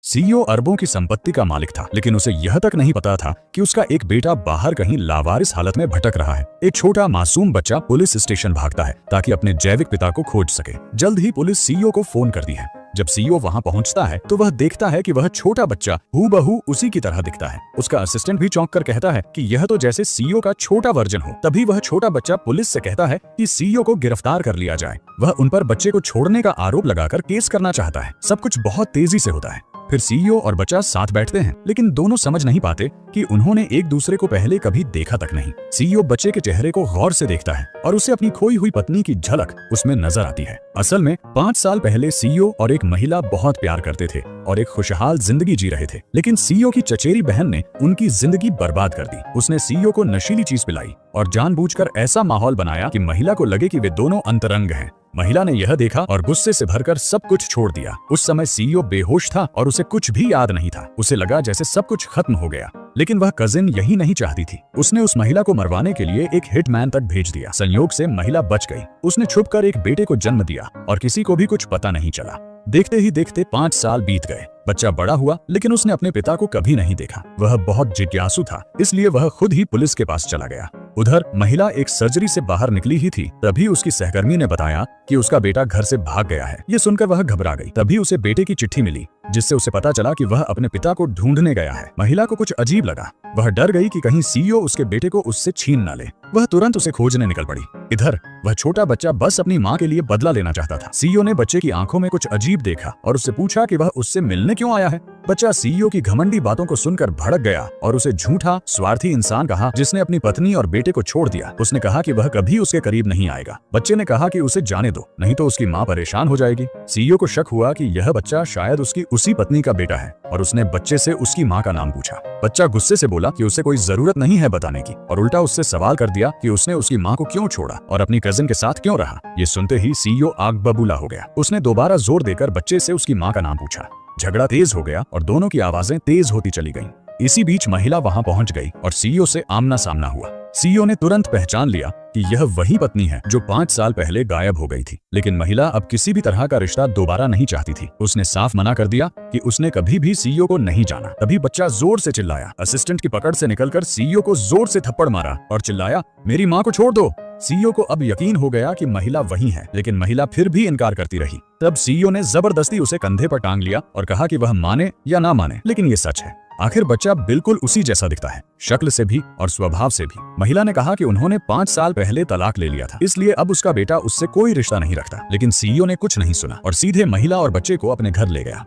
CEO अरबों की संपत्ति का मालिक था, लेकिन उसे यह तक नहीं पता था कि उसका एक बेटा बाहर कहीं लावारिस हालत में भटक रहा है। एक छोटा मासूम बच्चा पुलिस स्टेशन भागता है ताकि अपने जैविक पिता को खोज सके। जल्द ही पुलिस सीईओ को फोन करती है। जब सीईओ वहां पहुंचता है तो वह देखता है कि वह छोटा बच्चा हूबहू उसी की तरह दिखता है। उसका असिस्टेंट भी चौंक कर कहता है कि यह तो जैसे सीईओ का छोटा वर्जन हो। तभी वह छोटा बच्चा पुलिस से कहता है कि सीईओ को गिरफ्तार कर लिया जाए। वह उन पर बच्चे को छोड़ने का आरोप लगाकर केस करना चाहता है। सब कुछ बहुत तेजी से होता है। फिर सीईओ और बच्चा साथ बैठते हैं, लेकिन दोनों समझ नहीं पाते कि उन्होंने एक दूसरे को पहले कभी देखा तक नहीं। सीईओ बच्चे के चेहरे को गौर से देखता है और उसे अपनी खोई हुई पत्नी की झलक उसमें नजर आती है। असल में 5 साल पहले सीईओ और एक महिला बहुत प्यार करते थे और एक खुशहाल जिंदगी जी रहे थे, लेकिन सीईओ की चचेरी बहन ने उनकी जिंदगी बर्बाद कर दी। उसने सीईओ को नशीली चीज पिलाई और जानबूझकर ऐसा माहौल बनाया कि महिला को लगे कि वे दोनों अंतरंग हैं। महिला ने यह देखा और गुस्से से भरकर सब कुछ छोड़ दिया। उस समय सीईओ बेहोश था और उसे कुछ भी याद नहीं था। उसे लगा जैसे सब कुछ खत्म हो गया, लेकिन वह कजिन यही नहीं चाहती थी। उसने उस महिला को मरवाने के लिए एक हिटमैन तक भेज दिया। संयोग से महिला बच गई। उसने छुपकर एक बेटे को जन्म दिया और किसी को भी कुछ पता नहीं चला। देखते ही देखते 5 साल बीत गए। बच्चा बड़ा हुआ, लेकिन उसने अपने पिता को कभी नहीं देखा। वह बहुत जिज्ञासु था, इसलिए वह खुद ही पुलिस के पास चला गया। उधर महिला एक सर्जरी से बाहर निकली ही थी, तभी उसकी सहकर्मी ने बताया कि उसका बेटा घर से भाग गया है। ये सुनकर वह घबरा गई। तभी उसे बेटे की चिट्ठी मिली, जिससे उसे पता चला कि वह अपने पिता को ढूंढने गया है। महिला को कुछ अजीब लगा। वह डर गई कि कहीं सीईओ उसके बेटे को उससे छीन न ले। वह तुरंत उसे खोजने निकल पड़ी। इधर वह छोटा बच्चा बस अपनी माँ के लिए बदला लेना चाहता था। सीईओ ने बच्चे की आंखों में कुछ अजीब देखा और उससे पूछा कि वह उससे मिलने क्यों आया है। बच्चा सीईओ की घमंडी बातों को सुनकर भड़क गया और उसे झूठा, स्वार्थी इंसान कहा जिसने अपनी पत्नी और बेटे को छोड़ दिया। उसने कहा कि वह कभी उसके करीब नहीं आएगा। बच्चे ने कहा कि उसे जाने दो, नहीं तो उसकी माँ परेशान हो जाएगी। सीईओ को शक हुआ कि यह बच्चा शायद उसकी उसी पत्नी का बेटा है और उसने बच्चे से उसकी माँ का नाम पूछा। बच्चा गुस्से से बोला कि उसे कोई जरूरत नहीं है बताने की और उल्टा उससे सवाल कर दिया कि उसने उसकी माँ को क्यों छोड़ा और अपनी कजिन के साथ क्यों रहा। ये सुनते ही सीईओ आग बबूला हो गया। उसने दोबारा जोर देकर बच्चे से उसकी माँ का नाम पूछा। झगड़ा तेज हो गया और दोनों की आवाजें तेज होती चली गईं। इसी बीच महिला वहां पहुंच गई और सीईओ से आमना सामना हुआ। सीईओ ने तुरंत पहचान लिया कि यह वही पत्नी है जो 5 साल पहले गायब हो गई थी, लेकिन महिला अब किसी भी तरह का रिश्ता दोबारा नहीं चाहती थी। उसने साफ मना कर दिया कि उसने कभी भी सीईओ को नहीं जाना। तभी बच्चा जोर से चिल्लाया। असिस्टेंट की पकड़ से निकलकर सीईओ को जोर से थप्पड़ मारा और चिल्लाया, मेरी माँ को छोड़ दो। सीईओ को अब यकीन हो गया कि महिला वही है, लेकिन महिला फिर भी इनकार करती रही। तब सीईओ ने जबरदस्ती उसे कंधे पर टांग लिया और कहा कि वह माने या ना माने, लेकिन ये सच है। आखिर बच्चा बिल्कुल उसी जैसा दिखता है, शक्ल से भी और स्वभाव से भी। महिला ने कहा कि उन्होंने 5 साल पहले तलाक ले लिया था, इसलिए अब उसका बेटा उससे कोई रिश्ता नहीं रखता। लेकिन सीईओ ने कुछ नहीं सुना और सीधे महिला और बच्चे को अपने घर ले गया।